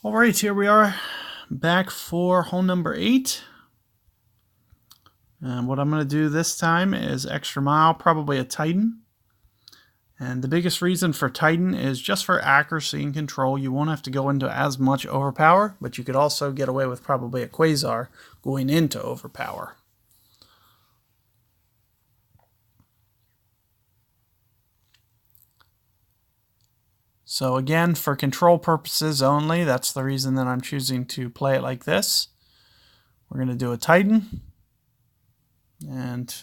All right, here we are back for hole number 8. And what I'm going to do this time is extra mile, probably a Titan. And the biggest reason for Titan is just for accuracy and control. You won't have to go into as much overpower, but you could also get away with probably a Quasar going into overpower. So again, for control purposes only, that's the reason that I'm choosing to play it like this. We're going to do a Titan. And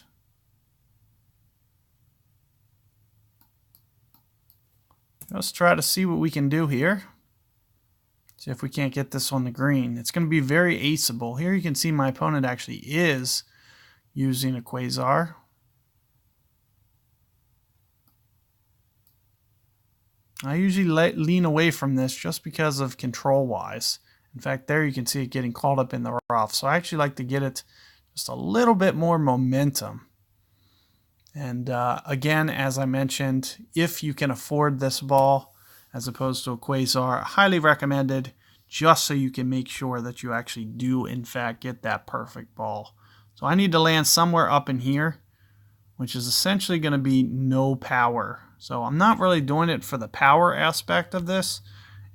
let's try to see what we can do here. See if we can't get this on the green. It's going to be very aceable. Here you can see my opponent actually is using a Quasar. I usually lean away from this just because of control-wise. In fact, there you can see it getting caught up in the rough. So I actually like to get it just a little bit more momentum. And again, as I mentioned, if you can afford this ball as opposed to a Quasar, highly recommended, just so you can make sure that you actually do, in fact, get that perfect ball. So I need to land somewhere up in here, which is essentially going to be no power. So I'm not really doing it for the power aspect of this.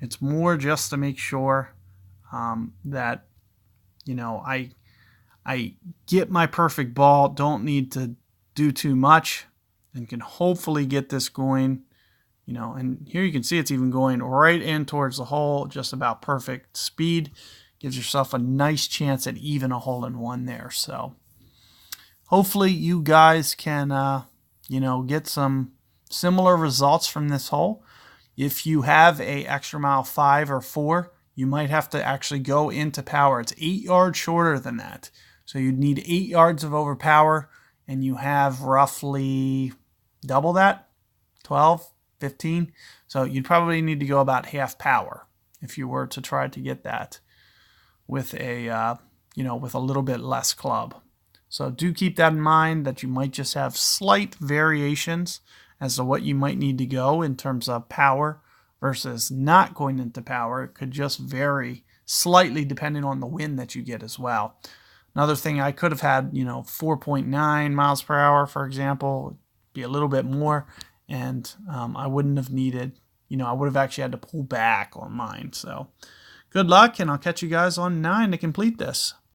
It's more just to make sure that, you know, I get my perfect ball, don't need to do too much, and can hopefully get this going, you know. And here you can see it's even going right in towards the hole, just about perfect speed. Gives yourself a nice chance at even a hole-in-one there. So hopefully you guys can, you know, get some similar results from this hole. If you have a extra mile 5 or 4, you might have to actually go into power. It's 8 yards shorter than that. So you'd need 8 yards of overpower, and you have roughly double that, 12, 15. So you'd probably need to go about half power if you were to try to get that with a, you know, with a little bit less club. So do keep that in mind, that you might just have slight variations as to what you might need to go in terms of power versus not going into power. It could just vary slightly depending on the wind that you get as well. Another thing, I could have had, you know, 4.9 miles per hour, for example, be a little bit more, and I wouldn't have needed, you know, I would have actually had to pull back on mine. So good luck, and I'll catch you guys on 9 to complete this.